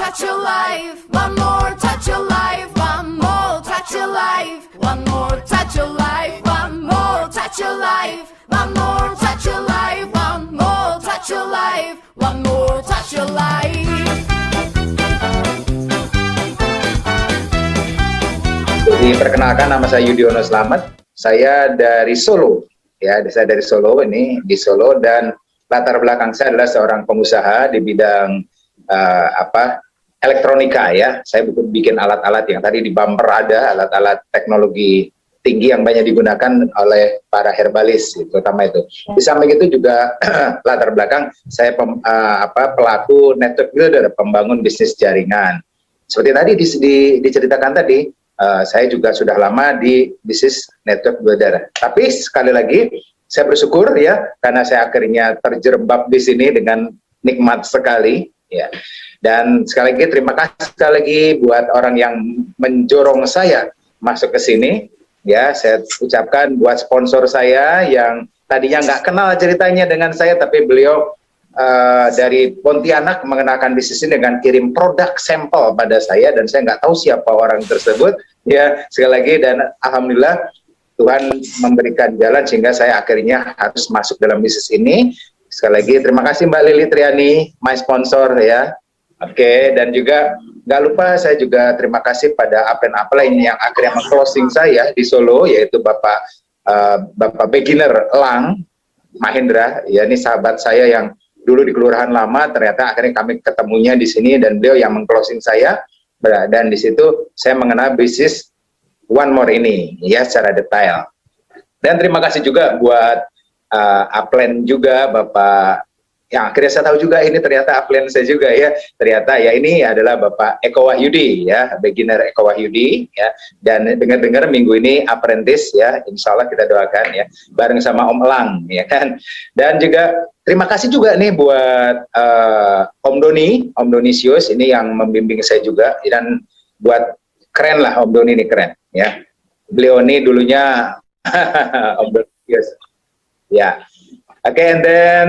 touch of life, one more touch of life, one more touch of life, one more touch of life, one more touch of life, one more touch of life, one more touch of life, one more touch of life. Jadi perkenalkan, nama saya Yudhoyono Slamet. Saya dari Solo. Ya, saya dari Solo, ini di Solo, dan latar belakang saya adalah seorang pengusaha di bidang elektronika ya. Saya bikin alat-alat yang tadi di bumper ada, alat-alat teknologi tinggi yang banyak digunakan oleh para herbalis, terutama itu. Di samping itu juga latar belakang saya pelaku network builder, pembangun bisnis jaringan. Seperti tadi diceritakan tadi, saya juga sudah lama di bisnis network builder. Tapi sekali lagi saya bersyukur ya, karena saya akhirnya terjerembab di sini dengan nikmat sekali ya. Dan sekali lagi terima kasih sekali lagi buat orang yang mendorong saya masuk ke sini ya. Saya ucapkan buat sponsor saya yang tadinya nggak kenal ceritanya dengan saya, tapi beliau dari Pontianak mengenalkan bisnis ini dengan kirim produk sampel pada saya, dan saya nggak tahu siapa orang tersebut ya. Sekali lagi, dan alhamdulillah Tuhan memberikan jalan sehingga saya akhirnya harus masuk dalam bisnis ini. Sekali lagi terima kasih Mbak Lili Triani, my sponsor ya. Oke, dan juga nggak lupa saya juga terima kasih pada upline yang akhirnya meng-closing saya di Solo, yaitu Bapak Beginner Lang Mahendra ya. Ini sahabat saya yang dulu di Kelurahan Lama, ternyata akhirnya kami ketemunya di sini, dan beliau yang meng-closing saya, dan di situ saya mengenal bisnis One More ini ya secara detail. Dan terima kasih juga buat upline juga Bapak, yang akhirnya saya tahu juga ini ternyata upline saya juga ya, ternyata ya ini adalah Bapak Eko Wahyudi ya, beginner Eko Wahyudi ya. Dan dengar-dengar minggu ini apprentice ya, insya Allah kita doakan ya, bareng sama Om Elang ya kan. Dan juga terima kasih juga nih buat Om Doni Sius ini yang membimbing saya juga, dan buat keren lah Om Doni ini, keren ya. Beliau ini dulunya Om Doni Sius ya. Oke, and then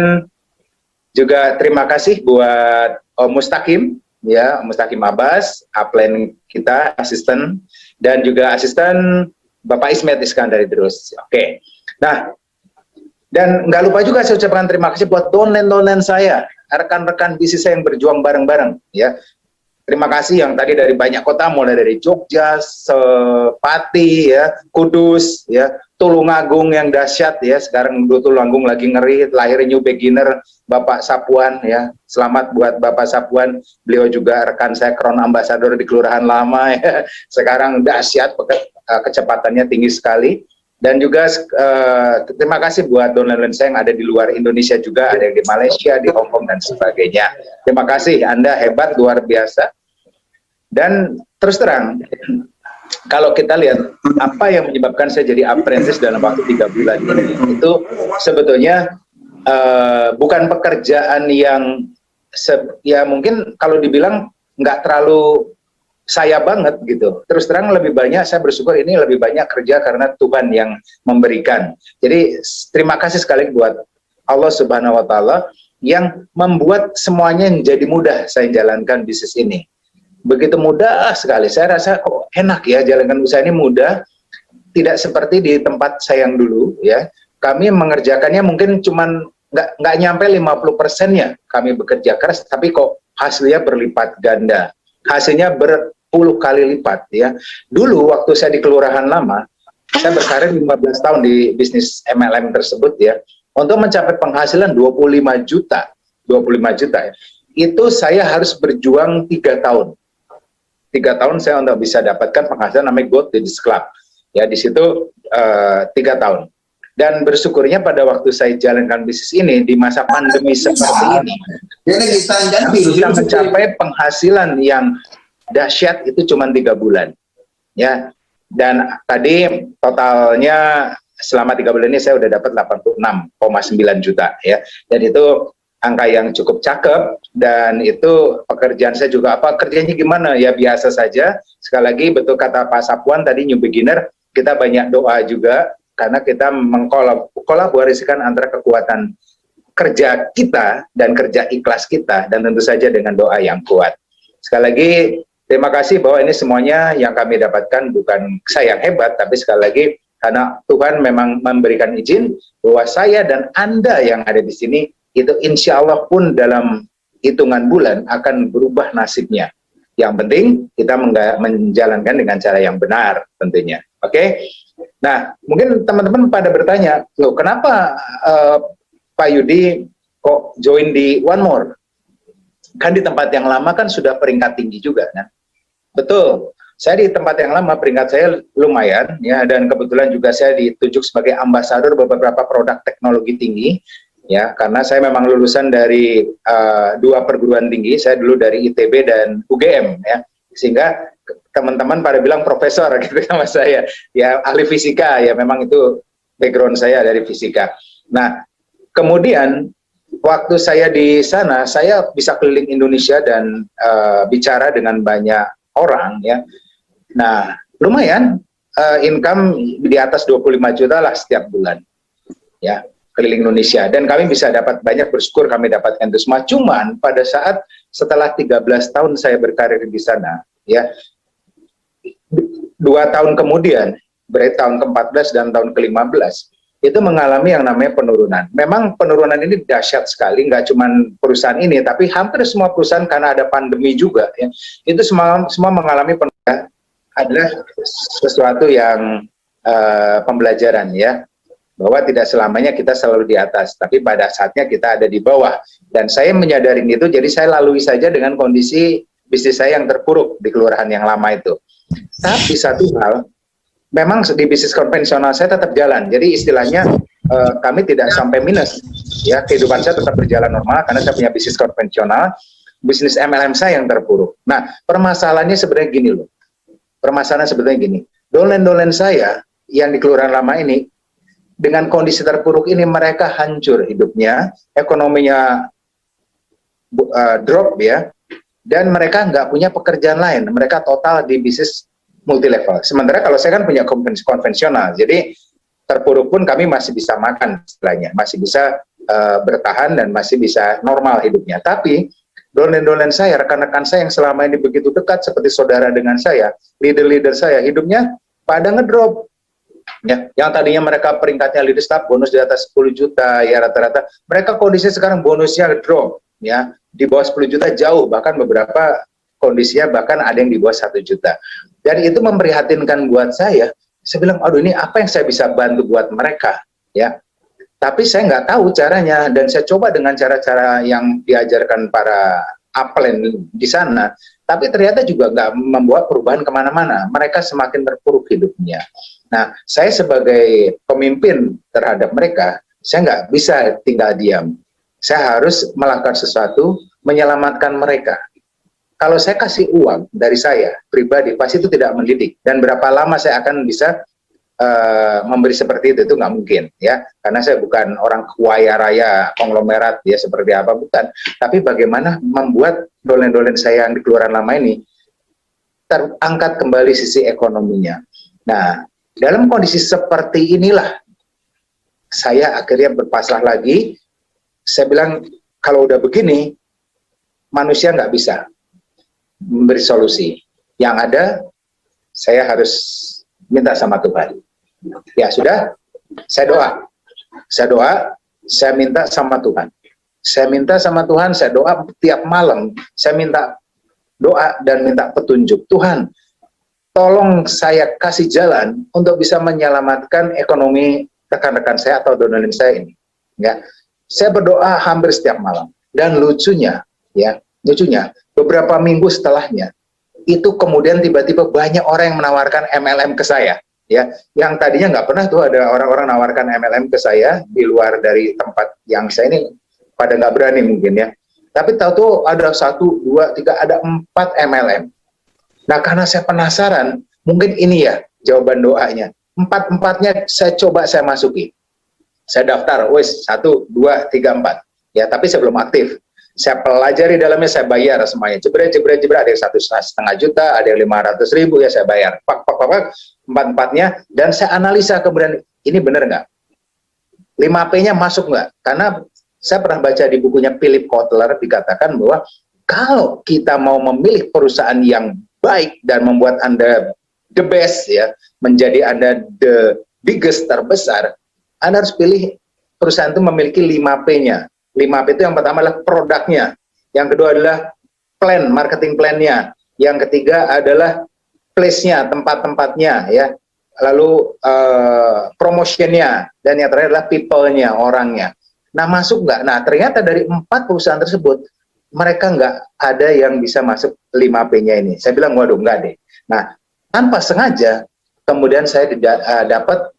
juga terima kasih buat Om Mustaqim ya, Om Mustaqim Abbas, upline kita, asisten, dan juga asisten Bapak Ismet Iskandar Idrus. Oke. Nah, dan nggak lupa juga saya ucapkan terima kasih buat donen-donen saya, rekan-rekan bisnis saya yang berjuang bareng-bareng ya. Terima kasih yang tadi dari banyak kota, mulai dari Jogja, Pati ya, Kudus ya, Tulungagung yang dahsyat ya. Sekarang Tulungagung lagi ngeri, lahir new beginner Bapak Sapuan ya. Selamat buat Bapak Sapuan, beliau juga rekan saya Crown Ambassador di Kelurahan Lama ya. Sekarang dahsyat, kecepatannya tinggi sekali. Dan juga terima kasih buat donen-donen saya yang ada di luar Indonesia juga, ada yang di Malaysia, di Hong Kong dan sebagainya. Terima kasih, Anda hebat, luar biasa. Dan terus terang, kalau kita lihat apa yang menyebabkan saya jadi apprentice dalam waktu 3 bulan ini, itu sebetulnya bukan pekerjaan yang ya mungkin kalau dibilang nggak terlalu saya banget gitu. Terus terang lebih banyak saya bersyukur ini lebih banyak kerja karena Tuhan yang memberikan. Jadi terima kasih sekali buat Allah Subhanahu Wa Taala yang membuat semuanya menjadi mudah saya jalankan bisnis ini. Begitu mudah sekali, saya rasa kok enak ya jalankan usaha ini, mudah, tidak seperti di tempat saya yang dulu ya. Kami mengerjakannya mungkin cuman nggak nyampe 50%-nya kami bekerja keras, tapi kok hasilnya berlipat ganda, hasilnya berpuluh kali lipat ya. Dulu waktu saya di Kelurahan Lama, saya berkarir 15 tahun di bisnis MLM tersebut ya, untuk mencapai penghasilan 25 juta ya, itu saya harus berjuang 3 tahun. 3 tahun saya untuk bisa dapatkan penghasilan namanya Gold Ladies Club ya, di situ 3 tahun. Dan bersyukurnya pada waktu saya jalankan bisnis ini di masa pandemi seperti ini, bisa mencapai penghasilan yang dahsyat itu cuma 3 bulan ya. Dan tadi totalnya selama 3 bulan ini saya udah dapat 86,9 juta ya. Dan itu angka yang cukup cakep, dan itu pekerjaan saya juga kerjanya gimana ya, biasa saja. Sekali lagi betul kata Pak Sapuan tadi, new beginner, kita banyak doa juga karena kita mengkolaborasikan antara kekuatan kerja kita dan kerja ikhlas kita, dan tentu saja dengan doa yang kuat. sekali lagi terima kasih bahwa ini semuanya yang kami dapatkan bukan saya yang hebat, tapi sekali lagi karena Tuhan memang memberikan izin bahwa saya dan Anda yang ada di sini itu insya Allah pun dalam hitungan bulan akan berubah nasibnya. Yang penting kita menjalankan dengan cara yang benar tentunya. Oke? Nah, mungkin teman-teman pada bertanya, loh kenapa Pak Yudi kok join di One More? Kan di tempat yang lama kan sudah peringkat tinggi juga, kan? Betul. Saya di tempat yang lama peringkat saya lumayan, ya, dan kebetulan juga saya ditunjuk sebagai ambasador beberapa produk teknologi tinggi. Ya, karena saya memang lulusan dari 2 perguruan tinggi, saya dulu dari ITB dan UGM, ya, sehingga teman-teman pada bilang profesor gitu sama saya, ya ahli fisika, ya memang itu background saya dari fisika. Nah, kemudian waktu saya di sana, saya bisa keliling Indonesia dan bicara dengan banyak orang, ya. Nah, lumayan income di atas 25 juta lah setiap bulan, ya. Keliling Indonesia, dan kami bisa dapat banyak, bersyukur kami dapat itu semua. Cuman pada saat setelah 13 tahun saya berkarir di sana, ya 2 tahun kemudian, berarti tahun ke-14 dan tahun ke-15 itu mengalami yang namanya penurunan. Memang penurunan ini dahsyat sekali, nggak cuma perusahaan ini, tapi hampir semua perusahaan karena ada pandemi juga, ya, itu semua mengalami penurunan. Adalah sesuatu yang pembelajaran, ya, bahwa tidak selamanya kita selalu di atas, tapi pada saatnya kita ada di bawah. Dan saya menyadari itu, jadi saya lalui saja dengan kondisi bisnis saya yang terpuruk di kelurahan yang lama itu. Tapi satu hal, memang di bisnis konvensional saya tetap jalan. Jadi istilahnya kami tidak sampai minus, ya, kehidupan saya tetap berjalan normal karena saya punya bisnis konvensional. Bisnis MLM saya yang terpuruk. Nah, permasalahannya sebenarnya gini loh. Permasalahan sebetulnya gini. Dolen-dolen saya yang di kelurahan lama ini, dengan kondisi terpuruk ini mereka hancur hidupnya, ekonominya drop, ya, dan mereka nggak punya pekerjaan lain, mereka total di bisnis multi level. Sementara kalau saya kan punya konvensional, jadi terpuruk pun kami masih bisa makan istilahnya, masih bisa bertahan dan masih bisa normal hidupnya. Tapi dolen-dolen saya, rekan-rekan saya yang selama ini begitu dekat seperti saudara dengan saya, leader-leader saya, hidupnya pada ngedrop. Ya, yang tadinya mereka peringkatnya leader staff bonus di atas 10 juta, ya rata-rata mereka kondisinya sekarang bonusnya drop, ya, di bawah 10 juta jauh, bahkan beberapa kondisinya bahkan ada yang di bawah 1 juta. Dan itu memprihatinkan buat saya. Saya bilang, aduh, ini apa yang saya bisa bantu buat mereka, ya. Tapi saya nggak tahu caranya, dan saya coba dengan cara-cara yang diajarkan para upline di sana, tapi ternyata juga nggak membawa perubahan kemana-mana. Mereka semakin terpuruk hidupnya. Nah, saya sebagai pemimpin terhadap mereka, saya nggak bisa tinggal diam. Saya harus melakukan sesuatu, menyelamatkan mereka. Kalau saya kasih uang dari saya pribadi, pasti itu tidak mendidik. Dan berapa lama saya akan bisa memberi seperti itu nggak mungkin, ya. Karena saya bukan orang kaya raya, konglomerat, ya, seperti apa, bukan. Tapi bagaimana membuat dolen-dolen saya yang di kelurahan lama ini terangkat kembali sisi ekonominya. Nah, dalam kondisi seperti inilah saya akhirnya berpasrah lagi. Saya bilang, kalau udah begini, manusia nggak bisa memberi solusi. Yang ada, saya harus minta sama Tuhan. Ya sudah, saya doa, saya minta sama Tuhan. Saya minta sama Tuhan, saya doa tiap malam. Saya minta doa dan minta petunjuk. Tuhan, tolong saya kasih jalan untuk bisa menyelamatkan ekonomi rekan-rekan saya atau donatur saya ini. Ya, saya berdoa hampir setiap malam. Dan lucunya, ya, beberapa minggu setelahnya, itu kemudian tiba-tiba banyak orang yang menawarkan MLM ke saya. Ya, yang tadinya nggak pernah tuh ada orang-orang nawarkan MLM ke saya di luar dari tempat yang saya ini, pada nggak berani mungkin, ya. Tapi tahu tuh ada 1, 2, 3, ada 4 MLM. Nah, karena saya penasaran, mungkin ini ya jawaban doanya. 4-4-nya saya coba saya masuki. Saya daftar, wes 1, 2, 3, 4. Ya, tapi saya belum aktif. Saya pelajari dalamnya, saya bayar semuanya. Jebret, ada yang 1,5 juta, ada yang 500.000, ya saya bayar. Pak, 4-4-nya, dan saya analisa kemudian, ini benar nggak? 5P-nya masuk nggak? Karena saya pernah baca di bukunya Philip Kotler, dikatakan bahwa kalau kita mau memilih perusahaan yang baik dan membuat Anda the best ya, menjadi Anda the biggest, terbesar, Anda harus pilih perusahaan itu memiliki 5P-nya. 5P itu yang pertama adalah produknya, yang kedua adalah plan, marketing plan-nya, yang ketiga adalah place-nya, tempat-tempatnya ya, lalu promotion-nya, dan yang terakhir adalah people-nya, orangnya. Nah, masuk nggak? Nah, ternyata dari 4 perusahaan tersebut, mereka nggak ada yang bisa masuk 5P-nya ini. Saya bilang, waduh, nggak deh. Nah, tanpa sengaja, kemudian saya dapat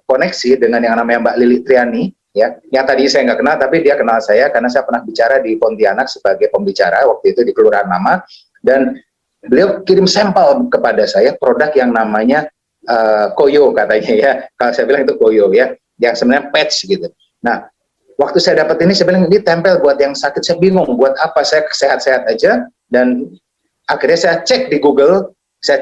koneksi dengan yang namanya Mbak Lili Triani, ya, yang tadi saya nggak kenal, tapi dia kenal saya karena saya pernah bicara di Pontianak sebagai pembicara waktu itu di Kelurahan Lama, dan beliau kirim sampel kepada saya produk yang namanya Koyo katanya ya, kalau saya bilang itu Koyo ya, yang sebenarnya patch gitu. Nah, waktu saya dapat ini, saya bilang ini tempel buat yang sakit, saya bingung buat apa, saya sehat-sehat aja, dan akhirnya saya cek di Google, saya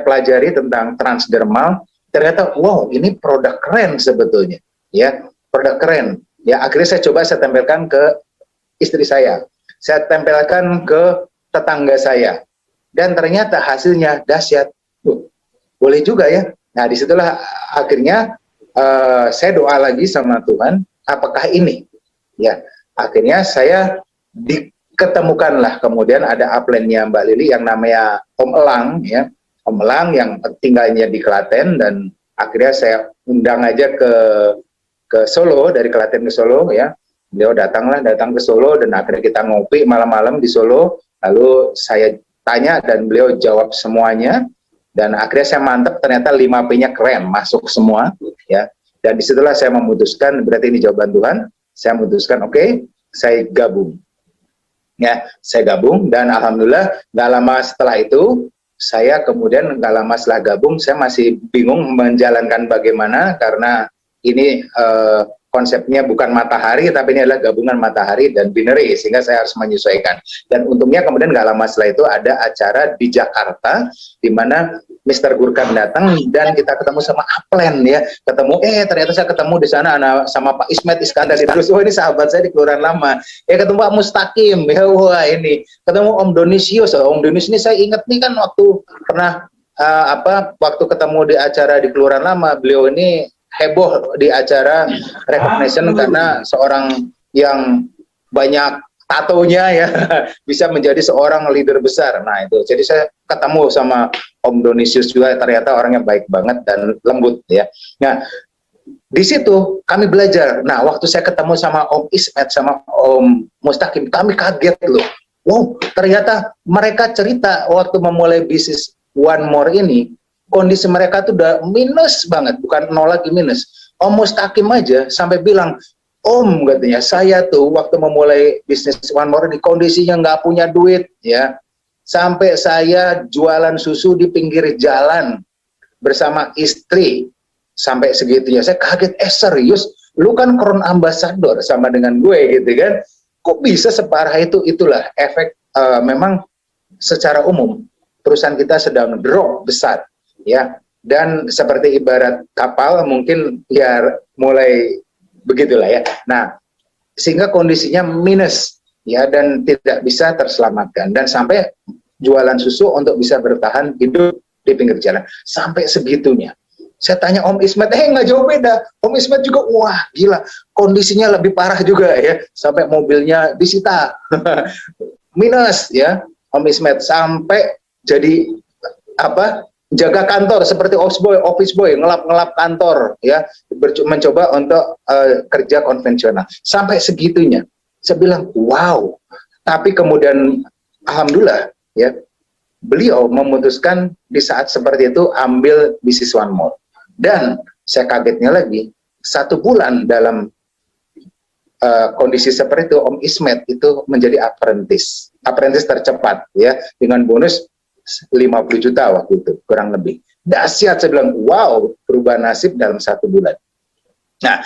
pelajari tentang transdermal, ternyata wow, ini produk keren sebetulnya ya, produk keren ya. Akhirnya saya tempelkan ke istri saya tempelkan ke tetangga saya, dan ternyata hasilnya dahsyat. Boleh juga ya. Nah, disitulah akhirnya saya doa lagi sama Tuhan, apakah ini ya. Akhirnya saya diketemukanlah kemudian ada upline-nya Mbak Lili yang namanya Om Elang ya, Om Elang yang tinggalnya di Klaten, dan akhirnya saya undang aja ke Solo, dari Klaten ke Solo ya. Beliau datang ke Solo, dan akhirnya kita ngopi malam-malam di Solo, lalu saya tanya dan beliau jawab semuanya, dan akhirnya saya mantap, ternyata 5P-nya keren, masuk semua ya. Dan disitulah saya memutuskan, berarti ini jawaban Tuhan, saya memutuskan oke, saya gabung ya, saya gabung, dan alhamdulillah nggak lama setelah itu, saya kemudian nggak lama setelah gabung, saya masih bingung menjalankan bagaimana, karena ini konsepnya bukan matahari, tapi ini adalah gabungan matahari dan binary, sehingga saya harus menyesuaikan. Dan untungnya kemudian nggak lama setelah itu ada acara di Jakarta, di mana Mr. Gurkan datang, dan kita ketemu sama Aplen ya, ternyata saya ketemu di sana sama Pak Ismet Iskandar, terus ini sahabat saya di Kelurahan Lama ya, ketemu Pak Mustaqim ya, wah ini ketemu Om Donisius. Om Donisius ini saya ingat nih, kan waktu pernah waktu ketemu di acara di Kelurahan Lama, beliau ini heboh di acara recognition karena seorang yang banyak tatonya ya bisa menjadi seorang leader besar. Nah itu, jadi saya ketemu sama Om Donisius juga, ternyata orangnya baik banget dan lembut ya. Nah di situ kami belajar. Nah waktu saya ketemu sama Om Ismet sama Om Mustaqim, kami kaget loh. Wow, ternyata mereka cerita waktu memulai bisnis One More ini, kondisi mereka tuh udah minus banget, bukan nol lagi, minus. Om Mustaqim aja sampai bilang, Om katanya, saya tuh waktu memulai bisnis One More ini kondisinya nggak punya duit ya, sampai saya jualan susu di pinggir jalan bersama istri, sampai segitunya. Saya kaget, serius, lu kan crown ambassador sama dengan gue gitu kan, kok bisa separah itu? Itulah efek memang secara umum perusahaan kita sedang drop besar ya, dan seperti ibarat kapal mungkin ya mulai begitulah ya. Nah, sehingga kondisinya minus ya, dan tidak bisa terselamatkan, dan sampai jualan susu untuk bisa bertahan hidup di pinggir jalan sampai segitunya. Saya tanya Om Ismet, nggak jauh beda. Om Ismet juga, wah gila, kondisinya lebih parah juga ya, sampai mobilnya disita minus ya. Om Ismet sampai jadi jaga kantor seperti office boy, ngelap kantor ya, mencoba untuk kerja konvensional sampai segitunya. Saya bilang wow. Tapi kemudian alhamdulillah ya, beliau memutuskan di saat seperti itu ambil bisnis One More. Dan saya kagetnya lagi, 1 bulan dalam kondisi seperti itu, Om Ismet itu menjadi apprentice tercepat ya, dengan bonus 50 juta waktu itu, kurang lebih. Dahsyat, saya bilang, wow, perubahan nasib dalam 1 bulan. Nah,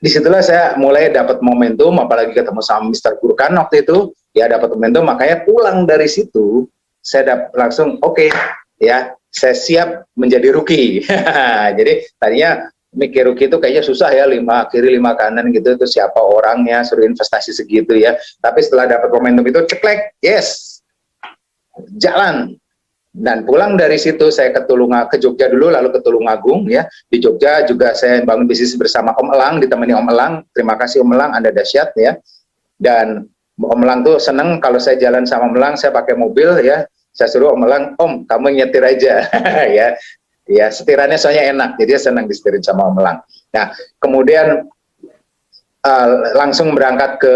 disitulah saya mulai dapat momentum, apalagi ketemu sama Mr. Gurkan waktu itu, ya dapat momentum, makanya pulang dari situ, saya langsung, oke, ya, saya siap menjadi rookie. Jadi, tadinya mikir rugi itu kayaknya susah ya, 5 kiri 5 kanan gitu, itu siapa orangnya, suruh investasi segitu ya. Tapi setelah dapat momentum itu ceklek, yes, jalan. Dan pulang dari situ saya ke Jogja dulu, lalu ke Tulungagung ya. Di Jogja juga saya bangun bisnis bersama Om Elang, ditemani Om Elang. Terima kasih Om Elang, Anda dahsyat ya. Dan Om Elang tuh seneng kalau saya jalan sama Om Elang, saya pakai mobil ya. Saya suruh Om Elang, Om kamu nyetir aja ya. Ya setirannya soalnya enak, jadi saya senang disetirin sama Om Elang. Nah kemudian langsung berangkat ke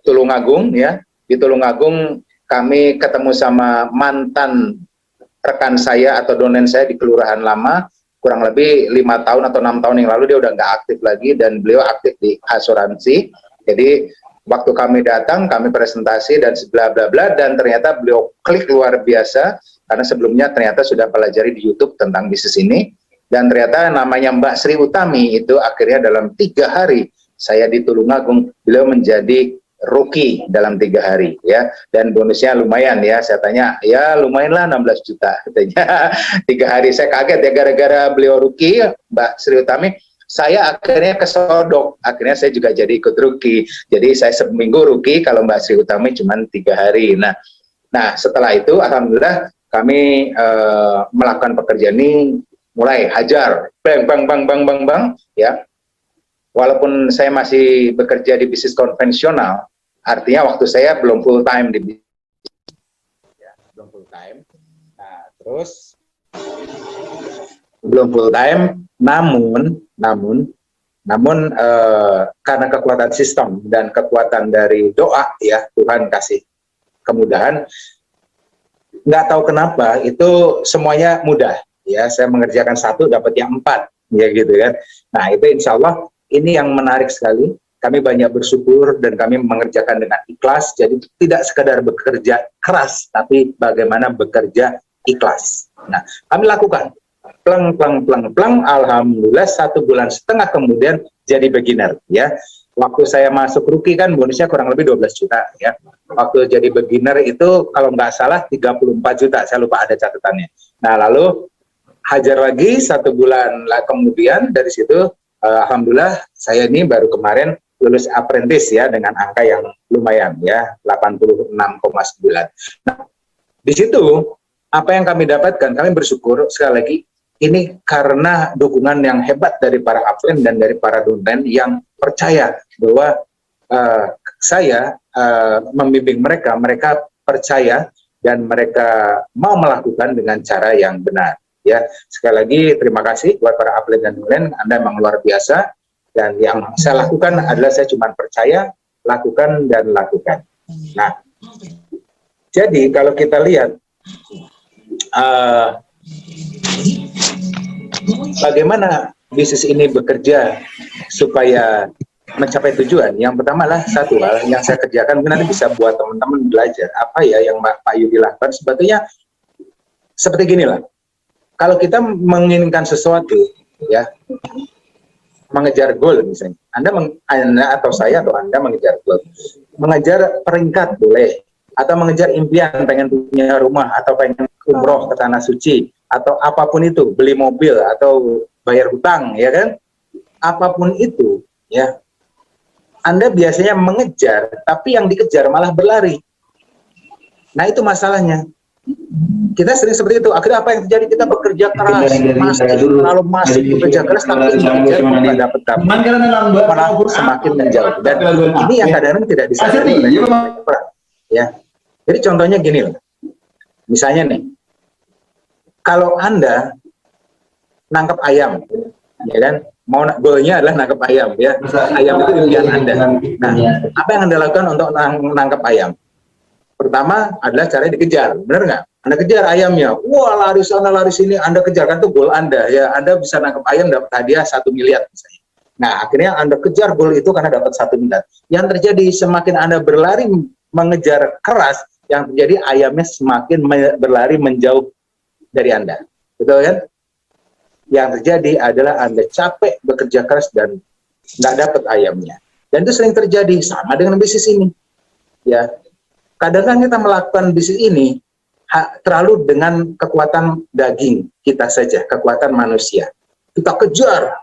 Tulungagung ya. Di Tulungagung kami ketemu sama mantan rekan saya atau donen saya di kelurahan lama, kurang lebih 5 tahun atau 6 tahun yang lalu dia udah nggak aktif lagi dan beliau aktif di asuransi. Jadi waktu kami datang, kami presentasi dan bla bla bla, dan ternyata beliau klik luar biasa karena sebelumnya ternyata sudah pelajari di YouTube tentang bisnis ini, dan ternyata namanya Mbak Sri Utami itu akhirnya dalam 3 hari saya di Tulungagung beliau menjadi rookie dalam 3 hari ya, dan bonusnya lumayan ya. Saya tanya ya lumayan lah 16 juta katanya. 3 hari saya kaget ya, gara-gara beliau rookie Mbak Sri Utami saya akhirnya kesodok, akhirnya saya juga jadi ikut rookie. Jadi saya seminggu rookie, kalau Mbak Sri Utami cuma 3 hari. Nah setelah itu alhamdulillah kami melakukan pekerjaan ini, mulai hajar bang ya. Walaupun saya masih bekerja di bisnis konvensional, artinya waktu saya belum full time di bisnis, ya, belum full time. Nah, terus belum full time, namun karena kekuatan sistem dan kekuatan dari doa ya, Tuhan kasih kemudahan. Nggak tahu kenapa itu semuanya mudah ya. Saya mengerjakan 1 dapat yang 4 ya gitu kan. Nah itu insya Allah ini yang menarik sekali. Kami banyak bersyukur dan kami mengerjakan dengan ikhlas. Jadi tidak sekadar bekerja keras, tapi bagaimana bekerja ikhlas. Nah, kami lakukan pleng. Alhamdulillah 1,5 bulan kemudian jadi beginner ya. Waktu saya masuk rookie kan bonusnya kurang lebih 12 juta ya. Waktu jadi beginner itu kalau nggak salah 34 juta. Saya lupa ada catatannya. Nah, lalu hajar lagi 1 bulan kemudian dari situ. Alhamdulillah saya ini baru kemarin lulus apprentice ya, dengan angka yang lumayan ya, 86,9. Nah, di situ apa yang kami dapatkan, kami bersyukur sekali lagi ini karena dukungan yang hebat dari para upline dan dari para donen yang percaya bahwa saya membimbing mereka, mereka percaya dan mereka mau melakukan dengan cara yang benar. Ya, sekali lagi terima kasih buat para upline dan donen, Anda memang luar biasa, dan yang saya lakukan adalah saya cuma percaya, lakukan dan lakukan. Nah, jadi kalau kita lihat bagaimana bisnis ini bekerja supaya mencapai tujuan, yang pertama adalah satu hal yang saya kerjakan, mungkin nanti bisa buat teman-teman belajar apa ya yang Pak Yudi lakukan. Sebetulnya seperti gini lah. Kalau kita menginginkan sesuatu, ya, mengejar goal misalnya, Anda atau saya atau Anda mengejar goal, mengejar peringkat boleh, atau mengejar impian, pengen punya rumah, atau pengen umroh ke tanah suci, atau apapun itu, beli mobil, atau bayar hutang, ya kan? Apapun itu, ya, Anda biasanya mengejar, tapi yang dikejar malah berlari. Nah itu masalahnya. Kita sering seperti itu. Akhirnya apa yang terjadi? Kita bekerja keras, terlalu masif bekerja keras, tapi tidak dapat malah semakin menjauh. Dan ini yang kadang-kadang tidak disadari oleh mereka. Ya, jadi contohnya gini loh. Misalnya nih, kalau Anda nangkap ayam, ya kan? Mau goalnya adalah nangkap ayam, ya. Ayam itu impian Anda. Nah, apa yang Anda lakukan untuk nangkap ayam? Pertama adalah cara dikejar, benar nggak? Anda kejar ayamnya, wah lari sana lari sini, Anda kejar, kan itu goal Anda, ya. Anda bisa nangkap ayam dapat hadiah 1 miliar misalnya. Nah akhirnya Anda kejar goal itu karena dapat 1 miliar. Yang terjadi semakin Anda berlari mengejar keras, yang terjadi ayamnya semakin berlari menjauh dari Anda, betul kan? Yang terjadi adalah Anda capek bekerja keras dan nggak dapat ayamnya. Dan itu sering terjadi, sama dengan bisnis ini, ya. Kadang-kadang kita melakukan bisnis ini terlalu dengan kekuatan daging kita saja, kekuatan manusia. Kita kejar,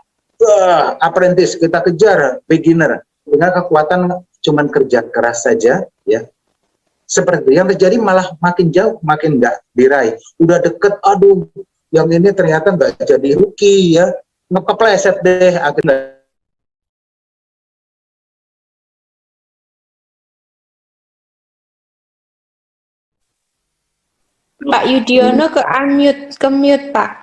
apprentice, kita kejar beginner dengan kekuatan cuman kerja keras saja, ya. Seperti yang terjadi malah makin jauh, makin nggak diraih. Udah deket, aduh, yang ini ternyata nggak jadi rookie, ya. Ngepleset deh, akhirnya. Pak Yudiono ke unmute, ke mute Pak.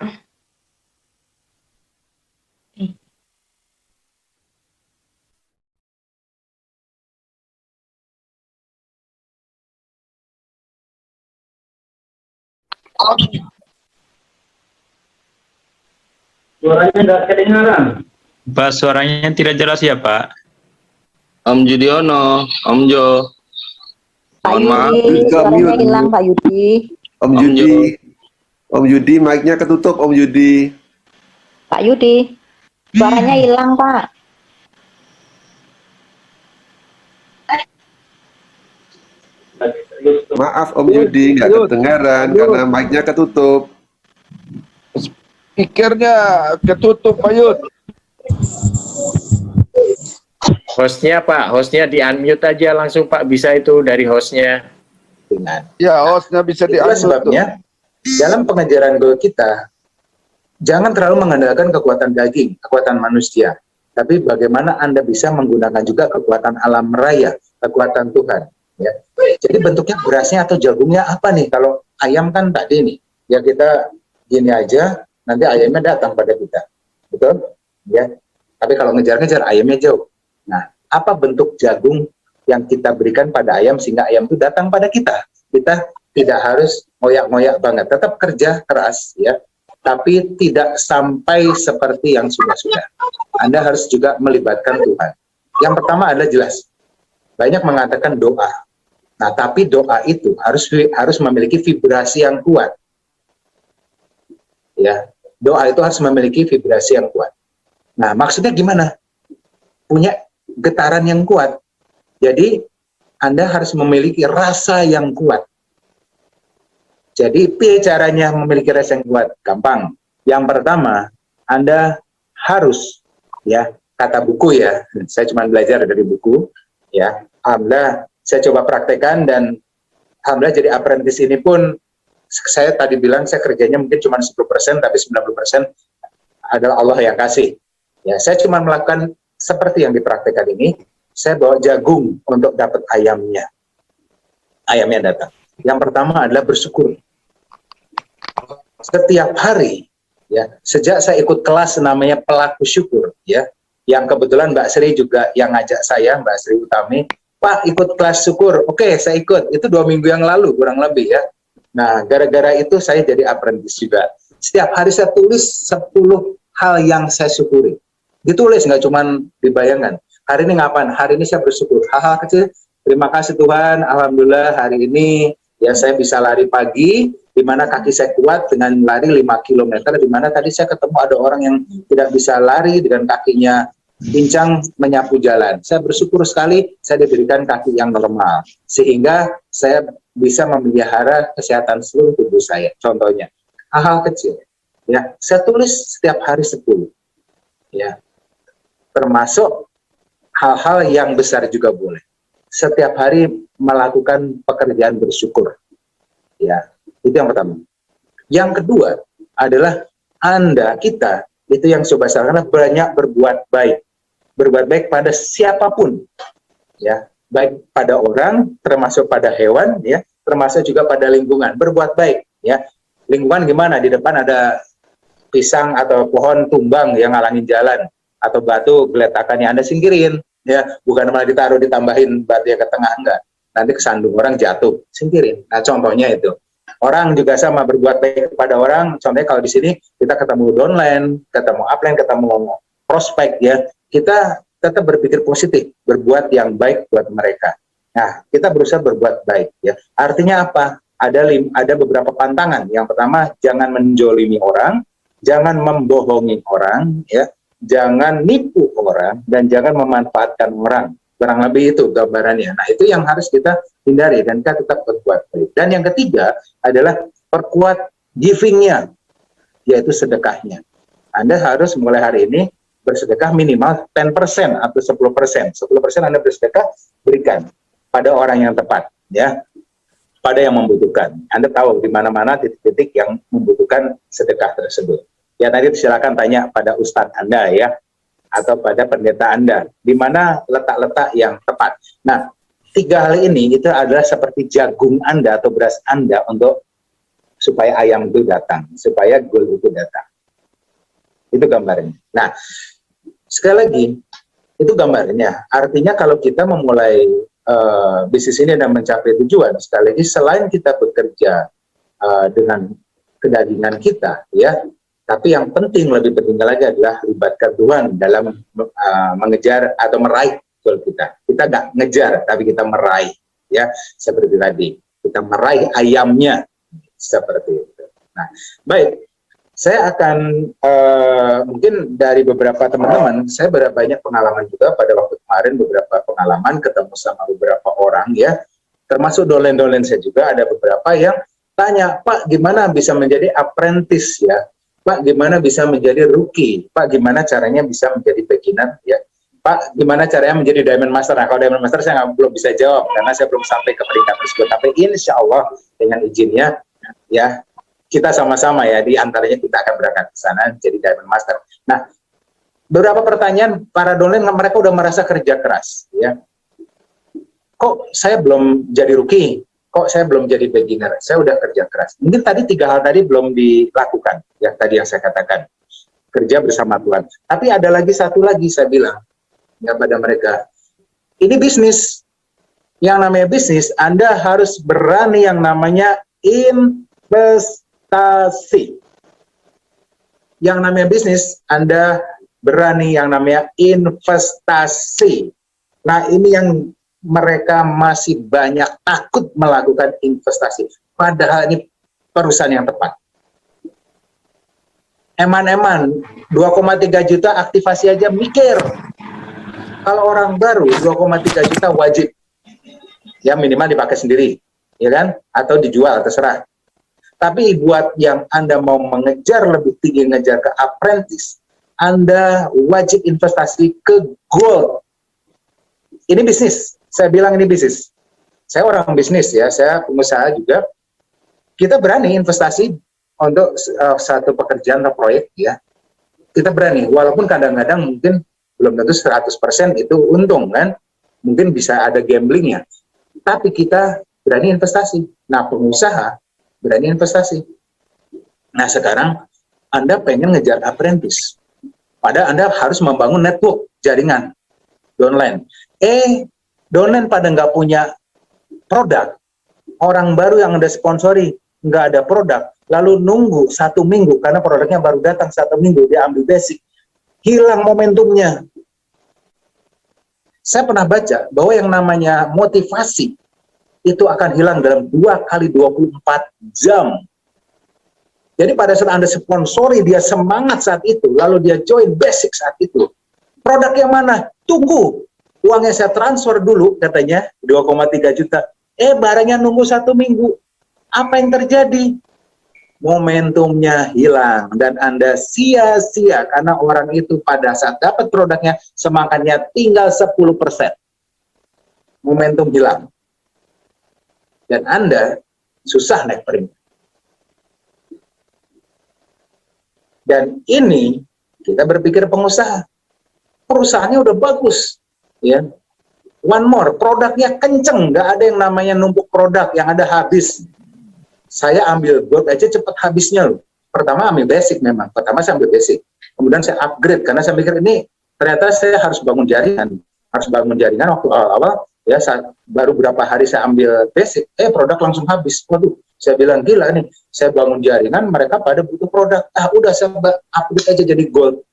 Suaranya nggak kedengaran. Pak, suaranya tidak jelas ya, Pak. Om Judiono, Om Jo. Pak Mohon maaf. Yudi, suaranya hilang Pak Yudi. Om Yudi. Om Yudi, mic-nya ketutup Om Yudi. Pak Yudi, suaranya hilang Pak. Maaf Om Yudi, nggak kedengaran karena mic-nya ketutup. Speakernya ketutup, Pak Yud. Hostnya, Pak. Hostnya di-unmute aja langsung, Pak. Bisa itu dari hostnya. Ya, hostnya bisa Itulah diambil. sebabnya, dalam pengejaran goal kita, jangan terlalu mengandalkan kekuatan daging, kekuatan manusia. Tapi bagaimana Anda bisa menggunakan juga kekuatan alam raya, kekuatan Tuhan. Ya. Jadi bentuknya berasnya atau jagungnya apa nih? Kalau ayam kan tadi nih, ya kita gini aja, nanti ayamnya datang pada kita. Betul? Ya. Tapi kalau ngejar-ngejar, ayamnya jauh. Nah, apa bentuk jagung yang kita berikan pada ayam sehingga ayam itu datang pada kita? Kita tidak harus ngoyak-ngoyak banget, tetap kerja keras, ya. Tapi tidak sampai seperti yang sudah-sudah. Anda harus juga melibatkan Tuhan. Yang pertama adalah jelas. Banyak mengatakan doa. Nah, tapi doa itu harus memiliki vibrasi yang kuat. Ya, doa itu harus memiliki vibrasi yang kuat. Nah, maksudnya gimana? Punya getaran yang kuat. Jadi, Anda harus memiliki rasa yang kuat. Jadi, caranya memiliki rasa yang kuat? Gampang. Yang pertama, Anda harus, ya, kata buku ya, saya cuma belajar dari buku, ya, alhamdulillah, saya coba praktekkan dan alhamdulillah jadi apprentice ini pun, saya tadi bilang saya kerjanya mungkin cuma 10%, tapi 90% adalah Allah yang kasih. Ya, saya cuma melakukan seperti yang dipraktekkan ini, saya bawa jagung untuk dapat ayamnya. Ayamnya datang. Yang pertama adalah bersyukur. Setiap hari, ya, sejak saya ikut kelas namanya pelaku syukur, ya, yang kebetulan Mbak Sri juga yang ngajak saya, Mbak Sri Utami, Pak ikut kelas syukur. Oke, saya ikut. Itu 2 minggu yang lalu, kurang lebih ya. Nah, gara-gara itu saya jadi apprentice juga. Setiap hari saya tulis 10 hal yang saya syukuri. Ditulis, nggak cuma dibayangkan. Hari ini ngapain? Hari ini saya bersyukur. Hal-hal kecil, terima kasih Tuhan, alhamdulillah hari ini ya saya bisa lari pagi, di mana kaki saya kuat dengan lari 5 km, di mana tadi saya ketemu ada orang yang tidak bisa lari dengan kakinya pincang menyapu jalan. Saya bersyukur sekali saya diberikan kaki yang normal, sehingga saya bisa memelihara kesehatan seluruh tubuh saya. Contohnya, hal-hal kecil. Ya, saya tulis setiap hari 10. Ya, termasuk hal-hal yang besar juga boleh. Setiap hari melakukan pekerjaan bersyukur. Ya, itu yang pertama. Yang kedua adalah kita itu yang coba karena banyak berbuat baik. Berbuat baik pada siapapun. Ya, baik pada orang, termasuk pada hewan, ya, termasuk juga pada lingkungan. Berbuat baik, ya. Lingkungan gimana? Di depan ada pisang atau pohon tumbang yang ngalangin jalan, atau batu geletakannya Anda singkirin, ya, bukan malah ditaruh ditambahin batu yang ke tengah, enggak, nanti kesandung orang jatuh, singkirin. Nah, contohnya itu. Orang juga sama berbuat baik kepada orang. Contohnya kalau di sini kita ketemu downline, ketemu upline, ketemu prospek, ya, kita tetap berpikir positif, berbuat yang baik buat mereka. Nah, kita berusaha berbuat baik, ya. Artinya apa? Ada beberapa pantangan. Yang pertama, jangan menjolimi orang, jangan membohongi orang, ya. Jangan nipu orang, dan jangan memanfaatkan orang. Kurang lebih itu gambarannya. Nah, itu yang harus kita hindari, dan kita tetap berbuat baik. Dan yang ketiga adalah perkuat giving-nya, yaitu sedekahnya. Anda harus mulai hari ini bersedekah minimal 10% atau 10%. 10% Anda bersedekah, berikan pada orang yang tepat, ya, pada yang membutuhkan. Anda tahu di mana-mana titik-titik yang membutuhkan sedekah tersebut. Ya, nanti silakan tanya pada ustadz Anda, ya, atau pada pendeta Anda, di mana letak-letak yang tepat. Nah, 3 hal ini itu adalah seperti jagung Anda atau beras Anda untuk supaya ayam itu datang, supaya goal itu datang. Itu gambarnya. Nah, sekali lagi, itu gambarnya. Artinya kalau kita memulai bisnis ini dan mencapai tujuan, sekali lagi selain kita bekerja dengan kedagingan kita, ya, tapi yang penting, lebih penting lagi adalah libatkan Tuhan dalam mengejar atau meraih goal kita. Kita nggak ngejar, tapi kita meraih, ya, seperti tadi. Kita meraih ayamnya, seperti itu. Nah, baik. Saya akan mungkin dari beberapa teman-teman, saya banyak pengalaman juga pada waktu kemarin, beberapa pengalaman ketemu sama beberapa orang, ya, termasuk dolen-dolen saya juga, ada beberapa yang tanya, Pak, gimana bisa menjadi apprentice, ya, Pak, gimana bisa menjadi rookie, Pak, gimana caranya bisa menjadi beginner, ya, Pak, gimana caranya menjadi Diamond Master. Nah, kalau Diamond Master saya belum bisa jawab karena saya belum sampai ke peringkat tersebut, tapi insya Allah dengan izinnya, ya, kita sama-sama, ya, di antaranya kita akan berangkat ke sana jadi Diamond Master. Nah, beberapa pertanyaan para dolen, mereka udah merasa kerja keras, ya. Kok saya belum jadi rookie? Kok saya belum jadi beginner? Saya udah kerja keras. Mungkin tadi 3 hal tadi belum dilakukan, ya, tadi yang saya katakan, kerja bersama Tuhan. Tapi ada lagi satu lagi saya bilang, ya, pada mereka, ini bisnis. Yang namanya bisnis, Anda harus berani yang namanya investasi. Yang namanya bisnis, Anda berani yang namanya investasi. Nah, ini yang mereka masih banyak takut melakukan investasi. Padahal ini perusahaan yang tepat. Eman-eman, 2,3 juta aktivasi aja mikir. Kalau orang baru, 2,3 juta wajib. Ya, minimal dipakai sendiri, ya kan? Atau dijual, terserah. Tapi buat yang Anda mau mengejar lebih tinggi, ngejar ke apprentice, Anda wajib investasi ke gold. Ini bisnis. Saya bilang ini bisnis. Saya orang bisnis, ya. Saya pengusaha juga. Kita berani investasi untuk satu pekerjaan atau proyek, ya. Kita berani. Walaupun kadang-kadang mungkin belum tentu 100% itu untung, kan. Mungkin bisa ada gamblingnya. Tapi kita berani investasi. Nah, pengusaha berani investasi. Nah, sekarang Anda pengen ngejar apprentice. Padahal Anda harus membangun network, jaringan, downline. Downline pada nggak punya produk. Orang baru yang Anda sponsori, nggak ada produk. Lalu nunggu 1 minggu, karena produknya baru datang 1 minggu, dia ambil basic. Hilang momentumnya. Saya pernah baca bahwa yang namanya motivasi, itu akan hilang dalam 2 kali 24 jam. Jadi pada saat Anda sponsori, dia semangat saat itu, lalu dia join basic saat itu. Produk yang mana? Tunggu. Uangnya saya transfer dulu, katanya, 2,3 juta. Barangnya nunggu 1 minggu. Apa yang terjadi? Momentumnya hilang. Dan Anda sia-sia, karena orang itu pada saat dapat produknya, semangatnya tinggal 10%. Momentum hilang. Dan Anda susah naik peringkat. Dan ini kita berpikir pengusaha. Perusahaannya udah bagus, ya. One more, produknya kenceng, nggak ada yang namanya numpuk produk yang ada habis. Saya ambil gold aja cepet habisnya loh. Pertama ambil basic memang. Pertama saya ambil basic. Kemudian saya upgrade karena saya pikir ini ternyata saya harus bangun jaringan. Harus bangun jaringan waktu awal-awal. Ya, saat baru berapa hari saya ambil basic, produk langsung habis. Waduh, saya bilang gila nih, saya bangun jaringan, mereka pada butuh produk. Udah saya update aja jadi gold.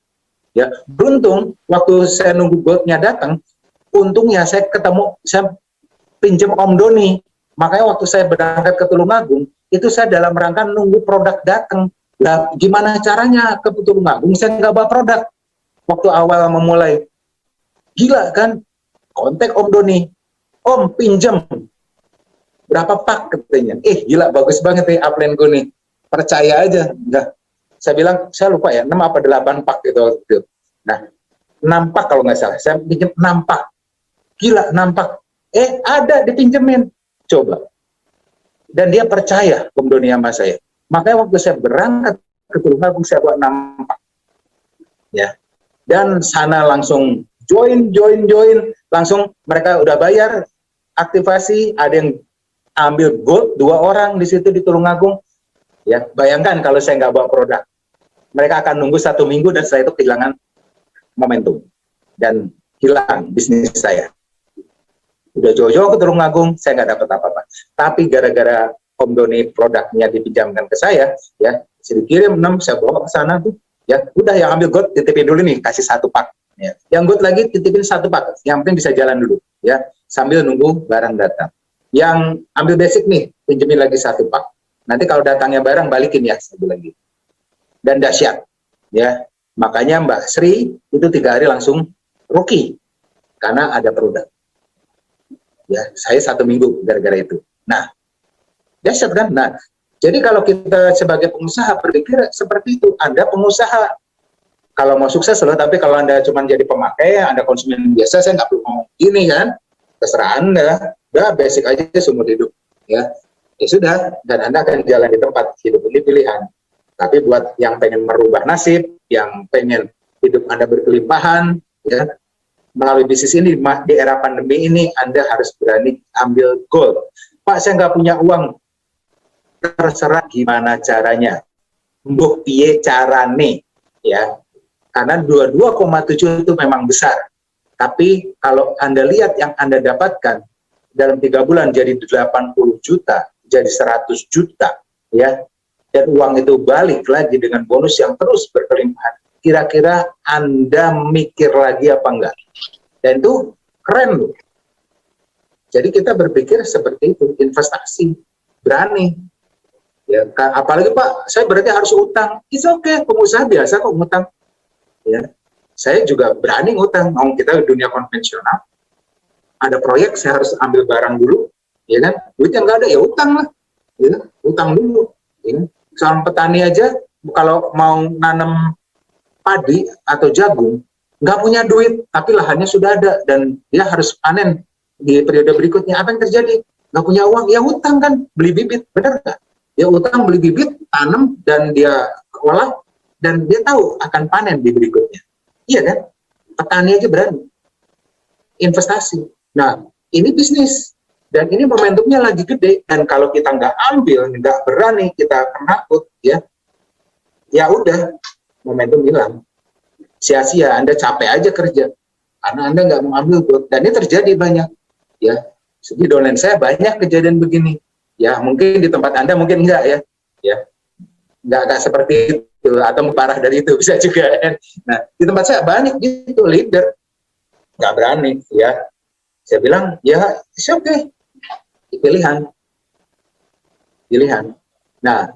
Ya, beruntung waktu saya nunggu goldnya datang, untungnya saya pinjam Om Doni. Makanya waktu saya berangkat ke Tulungagung, itu saya dalam rangka nunggu produk datang. Nah, gimana caranya ke Tulungagung? Saya nggak bawa produk. Waktu awal memulai, gila kan? Kontak Om Doni. Om, pinjam. Berapa pak katanya? Gila, bagus banget nih upline gue nih. Percaya aja. Nah, saya bilang, saya lupa ya, 6 apa 8 pak gitu. Nah, nampak kalau nggak salah, saya pinjam nampak, gila nampak, ada dipinjemin, coba. Dan dia percaya Om Doni sama saya. Makanya waktu saya berangkat ke Tulungagung saya buat nampak, ya. Dan sana langsung join, langsung mereka udah bayar aktivasi, ada yang ambil gold 2 orang di situ di Tulungagung, ya. Bayangkan kalau saya nggak bawa produk, mereka akan nunggu 1 minggu dan setelah itu kehilangan momentum dan hilang bisnis saya. Udah jauh-jauh ke Tulungagung, saya nggak dapat apa-apa. Tapi gara-gara Om Doni produknya dipinjamkan ke saya, ya, saya dikirim 6, saya bawa ke sana tuh, ya, udah yang ambil gold titipin dulu nih, kasih 1 pak, ya. Yang gold lagi titipin 1 pak, yang penting bisa jalan dulu, ya, sambil nunggu barang datang. Yang ambil basic nih, pinjemin lagi 1 pak. Nanti kalau datangnya barang balikin ya 1 lagi. Dan dahsyat, ya. Makanya Mbak Sri itu 3 hari langsung rugi karena ada produk. Ya, saya 1 minggu gara-gara itu. Nah, dahsyat kan? Nah, jadi kalau kita sebagai pengusaha berpikir seperti itu, Anda pengusaha. Kalau mau sukses loh, tapi kalau Anda cuma jadi pemakai, Anda konsumen biasa, saya nggak perlu ngomong gini kan, terserah Anda, udah basic aja seumur hidup, ya. Ya sudah, dan Anda akan jalan di tempat, hidup ini pilihan. Tapi buat yang pengen merubah nasib, yang pengen hidup Anda berkelimpahan, ya, melalui bisnis ini, di era pandemi ini, Anda harus berani ambil gold. Pak, saya nggak punya uang. Terserah gimana caranya, mbok piye carane, ya, karena 22,7 itu memang besar, tapi kalau Anda lihat yang Anda dapatkan dalam 3 bulan jadi 80 juta, jadi 100 juta, ya, dan uang itu balik lagi dengan bonus yang terus berkelimpahan, kira-kira Anda mikir lagi apa enggak? Dan itu keren loh. Jadi kita berpikir seperti itu, investasi, berani. Ya, apalagi Pak, saya berarti harus utang. It's okay, pengusaha biasa kok ngutang. Ya, saya juga berani ngutang. Mau kita di dunia konvensional, ada proyek saya harus ambil barang dulu, ya kan? Duit yang nggak ada ya utang lah, ya, utang dulu. Ya. Seorang petani aja kalau mau nanam padi atau jagung, nggak punya duit, tapi lahannya sudah ada dan dia harus panen di periode berikutnya. Apa yang terjadi? Nggak punya uang, ya utang kan, beli bibit, benar nggak? Dia utang beli bibit, tanam, dan dia olah, dan dia tahu akan panen di berikutnya. Iya kan? Petani aja berani. Investasi. Nah, ini bisnis. Dan ini momentumnya lagi gede. Dan kalau kita nggak ambil, nggak berani, kita penakut, ya udah, momentum hilang. Sia-sia, Anda capek aja kerja. Karena Anda nggak mau ambil. Dan ini terjadi banyak. Ya, di domain saya banyak kejadian begini. Ya, mungkin di tempat Anda mungkin enggak ya. Ya. Enggak seperti itu atau parah dari itu bisa juga kan. Nah, di tempat saya banyak gitu leader enggak berani ya. Saya bilang, ya, it's okay. Pilihan. Nah,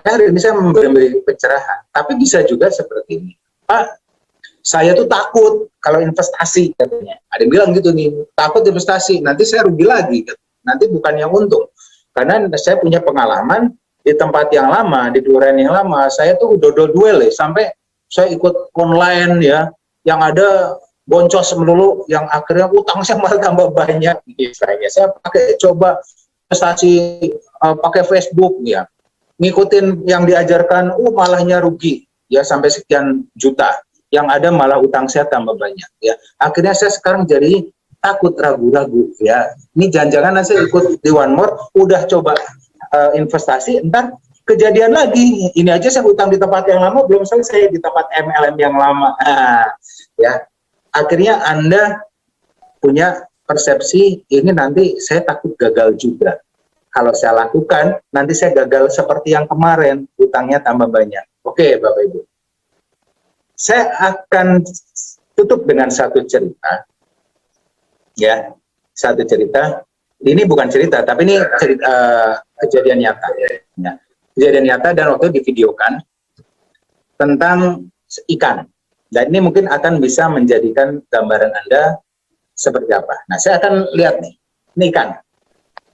hari ini saya memberi pencerahan, tapi bisa juga seperti ini. Pak, saya tuh takut kalau investasi katanya. Ada yang bilang gitu nih, takut investasi, nanti saya rugi lagi. Nanti bukannya untung. Karena saya punya pengalaman di tempat yang lama, di kelurahan yang lama, saya tuh dodol duel ya, sampai saya ikut online ya, yang ada boncos melulu, yang akhirnya utang saya malah tambah banyak. Misalnya saya coba investasi pakai Facebook ya, ngikutin yang diajarkan, malahnya rugi ya sampai sekian juta, yang ada malah utang saya tambah banyak ya. Akhirnya saya sekarang jadi takut, ragu-ragu ya. Ini jangan-jangan saya ikut di One More, udah coba investasi, entar kejadian lagi. Ini aja saya utang di tempat yang lama, belum selesai di tempat MLM yang lama. Ya, akhirnya Anda punya persepsi, ini nanti saya takut gagal juga. Kalau saya lakukan, nanti saya gagal seperti yang kemarin, utangnya tambah banyak. Oke, Bapak Ibu. Saya akan tutup dengan satu cerita. Ya, satu cerita. Ini bukan cerita, tapi ini kejadian nyata. Ya. Kejadian nyata dan waktu divideokan tentang ikan. Dan ini mungkin akan bisa menjadikan gambaran Anda seperti apa. Nah, saya akan lihat nih. Ini ikan.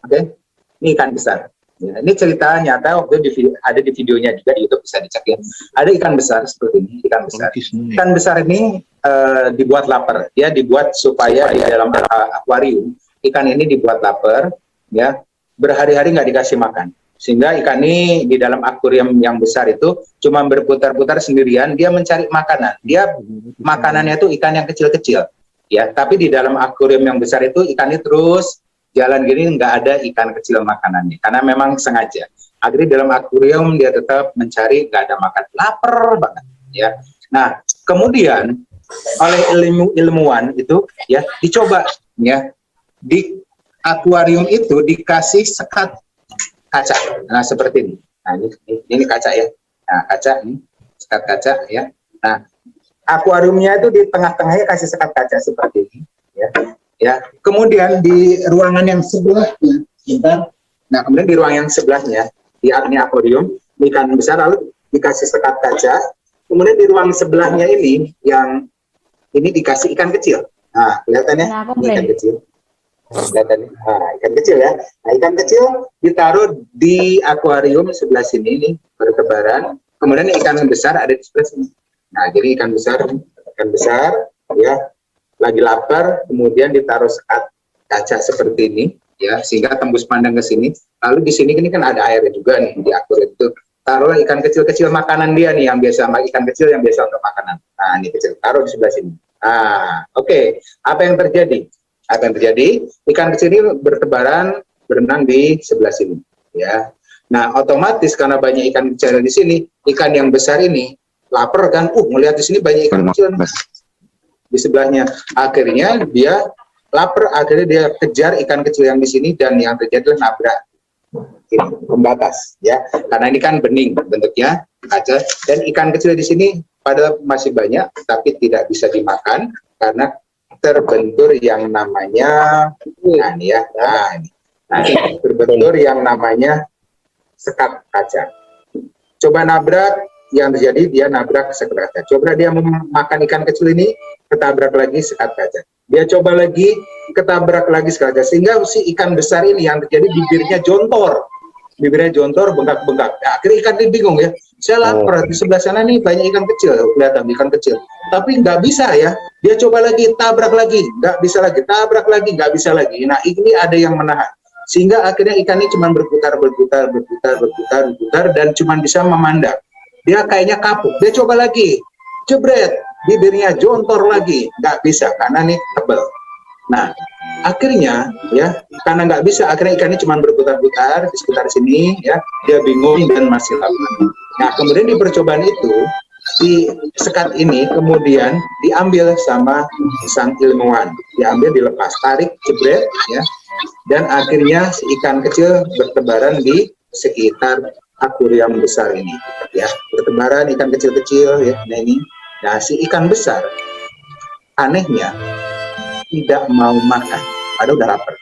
Oke? Ini ikan besar. Ya, ini cerita nyata waktu ada di videonya juga di YouTube, bisa dicek ya. Ada ikan besar seperti ini, ikan besar. Ikan besar ini dibuat lapar. Dia dibuat supaya di dalam akuarium ikan ini dibuat lapar, ya, berhari-hari nggak dikasih makan. Sehingga ikan ini di dalam akuarium yang besar itu cuma berputar-putar sendirian, dia mencari makanan. Dia makanannya itu ikan yang kecil-kecil, ya. Tapi di dalam akuarium yang besar itu ikannya terus jalan gini, nggak ada ikan kecil makanannya, karena memang sengaja. Akhirnya dalam akuarium dia tetap mencari, nggak ada makan, lapar banget, ya. Nah, kemudian oleh ilmuwan itu, ya, dicoba, ya, di akuarium itu dikasih sekat kaca. Nah, seperti ini. Nah, ini kaca, ya. Nah, kaca ini sekat kaca, ya. Nah, akuariumnya itu di tengah-tengahnya kasih sekat kaca seperti ini, ya. Ya, kemudian di ruangan yang sebelahnya, nah, kemudian di ruangan yang sebelahnya, di akuarium ikan besar, lalu dikasih sekat kaca. Kemudian di ruang sebelahnya ini, yang ini dikasih ikan kecil. Nah, kelihatannya ini ikan kecil. Kelihatannya, nah, ikan kecil, ya. Nah, ikan kecil ditaruh di akuarium sebelah sini, nih, bertebaran. Kemudian ikan besar ada di sebelah sini. Nah, jadi ikan besar, ya, lagi lapar, kemudian ditaruh sekat kaca seperti ini, ya, sehingga tembus pandang ke sini. Lalu di sini ini kan ada airnya juga nih di akuarium itu. Taruhlah ikan kecil-kecil makanan dia nih, yang biasa, ikan kecil yang biasa untuk makanan. Nah, ini kecil, taruh di sebelah sini. Nah, oke. Apa yang terjadi? Apa yang terjadi? Ikan kecil ini bertebaran, berenang di sebelah sini, ya. Nah, otomatis karena banyak ikan kecil di sini, ikan yang besar ini lapar kan? Melihat di sini banyak ikan kecil di sebelahnya. Akhirnya dia lapar, akhirnya dia kejar ikan kecil yang di sini, dan yang terjadi adalah nabrak ini, pembatas, ya, karena ini kan bening bentuknya kaca, dan ikan kecil di sini padahal masih banyak tapi tidak bisa dimakan karena terbentur yang namanya, nah ini, ya, nah ini terbentur yang namanya sekat kaca. Coba nabrak, yang terjadi dia nabrak sekat kaca. Coba dia memakan ikan kecil ini, ketabrak lagi sekat kaca. Dia coba lagi, ketabrak lagi sekat kaca, sehingga si ikan besar ini yang terjadi bibirnya jontor. Bibirnya jontor, bengkak-bengkak. Nah, akhirnya ikan ini bingung, ya. Saya lapar, di sebelah sana nih banyak ikan kecil, kelihatan ikan kecil. Tapi nggak bisa, ya. Dia coba lagi, tabrak lagi, nggak bisa lagi, tabrak lagi, nggak bisa lagi. Nah, ini ada yang menahan. Sehingga akhirnya ikan ini cuma berputar, dan cuma bisa memandang. Dia kayaknya kapuk. Dia coba lagi, jebret, bibirnya jontor lagi, nggak bisa karena ini tebal. Nah, akhirnya, ya, karena nggak bisa, akhirnya ikan ini cuma berputar-putar di sekitar sini, ya, dia bingung dan masih lapar. Nah, kemudian di percobaan itu, si sekat ini kemudian diambil sama sang ilmuwan, diambil, dilepas, tarik, jebret, ya, dan akhirnya si ikan kecil bertebaran di sekitar akuarium besar ini, ya, bertebaran ikan kecil-kecil, ya. Nah, ini, nah, si ikan besar anehnya tidak mau makan, padahal udah lapar,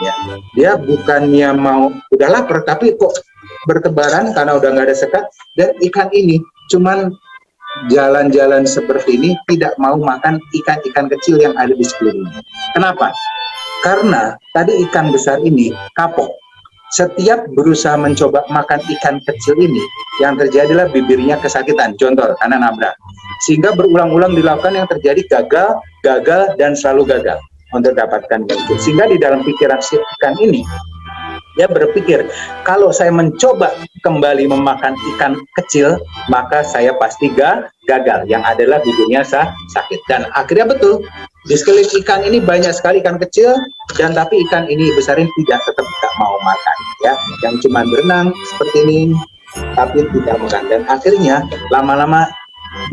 ya. Dia bukannya mau, udah lapar, tapi kok bertebaran karena udah nggak ada sekat, dan ikan ini cuman jalan-jalan seperti ini, tidak mau makan ikan-ikan kecil yang ada di sekelilingnya. Kenapa? Karena tadi ikan besar ini kapok. Setiap berusaha mencoba makan ikan kecil ini, yang terjadi adalah bibirnya kesakitan, jontor, karena nabrak. Sehingga berulang-ulang dilakukan, yang terjadi gagal, dan selalu gagal untuk dapatkan itu. Sehingga di dalam pikiran si ikan ini, dia berpikir, kalau saya mencoba kembali memakan ikan kecil, maka saya pasti gagal. Yang adalah bibirnya sakit. Dan akhirnya betul, di sekeliling ikan ini banyak sekali ikan kecil, dan tapi ikan ini besarin tetap tidak mau makan, ya, yang cuma berenang seperti ini, tapi tidak makan. Dan akhirnya lama-lama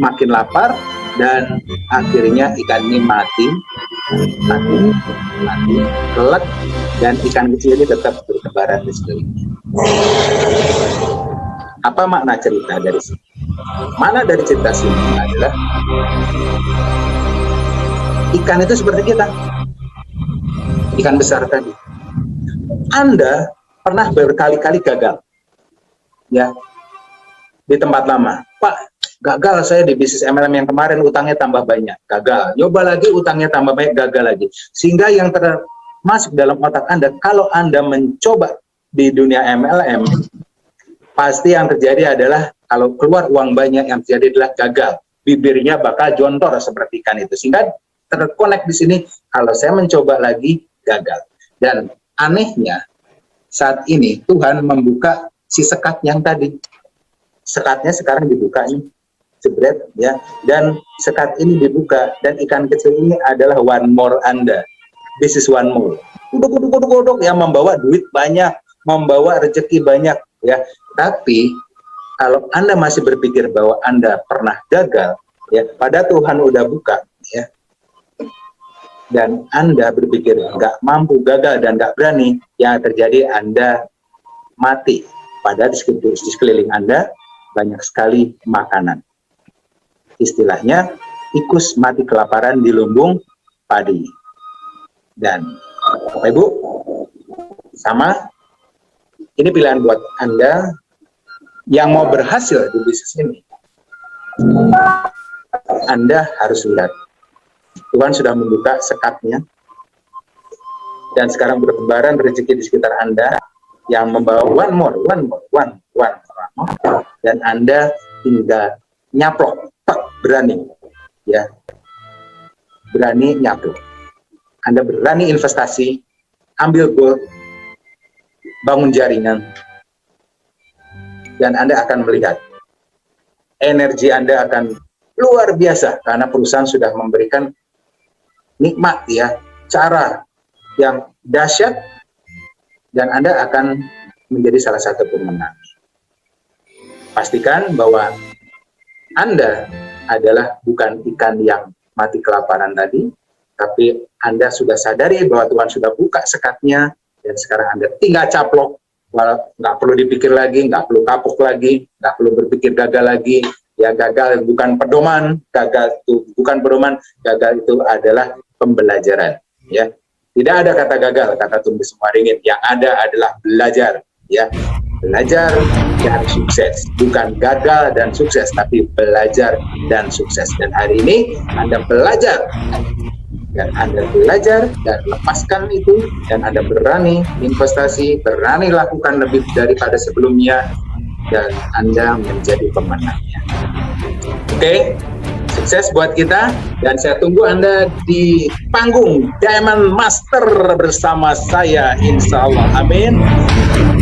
makin lapar, dan akhirnya ikan ini mati, kelak, dan ikan kecil ini tetap bertebaran di sekelilingnya. Apa makna cerita dari sini? Mana dari cerita sini adalah ikan itu seperti kita, ikan besar tadi. Anda pernah berkali-kali gagal, ya, di tempat lama. Pak, gagal saya di bisnis MLM yang kemarin, utangnya tambah banyak, gagal. Nyoba lagi, utangnya tambah banyak, gagal lagi. Sehingga yang termasuk dalam otak Anda, kalau Anda mencoba di dunia MLM, pasti yang terjadi adalah kalau keluar uang banyak, yang terjadi adalah gagal. bibirnya bakal jontor seperti ikan itu, sehingga terkonek di sini. Kalau saya mencoba lagi, gagal. Dan anehnya saat ini Tuhan membuka si sekat yang tadi. Sekatnya sekarang dibuka ini, jebret ya. Dan sekat ini dibuka dan ikan kecil ini adalah one more Anda. This is one more. Kodok yang membawa duit banyak, membawa rezeki banyak ya. Tapi kalau Anda masih berpikir bahwa Anda pernah gagal ya, pada Tuhan udah buka ya. Dan Anda berpikir nggak mampu, gagal, dan nggak berani, yang terjadi Anda mati. Padahal di sekeliling Anda banyak sekali makanan. Istilahnya, tikus mati kelaparan di lumbung padi. Dan Bapak Ibu, sama, ini pilihan buat Anda yang mau berhasil di bisnis ini. Anda harus lihat, Tuhan sudah membuka sekatnya, dan sekarang bertebaran rezeki di sekitar Anda yang membawa one more, dan Anda tinggal nyaplok, berani, ya, berani nyaplok. Anda berani investasi, ambil gold, bangun jaringan, dan Anda akan melihat energi Anda akan luar biasa karena perusahaan sudah memberikan nikmat ya, cara yang dahsyat, dan Anda akan menjadi salah satu pemenang. Pastikan bahwa Anda adalah bukan ikan yang mati kelaparan tadi, tapi Anda sudah sadari bahwa Tuhan sudah buka sekatnya, dan sekarang Anda tinggal caplok, nggak perlu dipikir lagi, nggak perlu kapok lagi, nggak perlu berpikir gagal lagi. Ya, gagal bukan pedoman, gagal itu bukan pedoman, gagal itu adalah pembelajaran. Ya, tidak ada kata gagal, kata tumbuh semua ringin. Yang ada adalah belajar. Ya, belajar dan sukses, bukan gagal dan sukses, tapi belajar dan sukses. Dan hari ini Anda belajar, dan Anda belajar dan lepaskan itu, dan Anda berani investasi, berani lakukan lebih daripada sebelumnya, dan Anda menjadi pemenangnya. Oke, sukses buat kita, dan saya tunggu Anda di panggung Diamond Master bersama saya, insya Allah. Amin.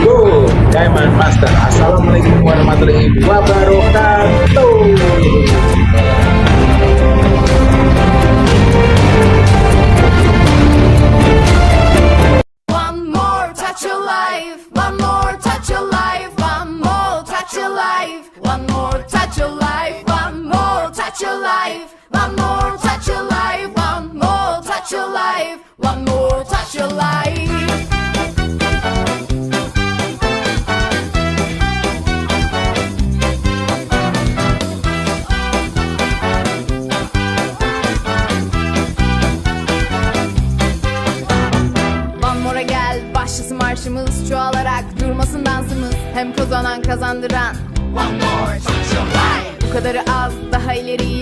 Go Diamond Master. Assalamualaikum warahmatullahi wabarakatuh. One more touch your life, one more touch your life, one more touch your life, one more touch your life, one more touch your life, one more touch your life, one more touch your life, one more touch your life. Başlasın marşımız, çoğalarak durmasın dansımız, hem kazanan kazandıran. One more touch your life. Bu kadarı az, daha ileri.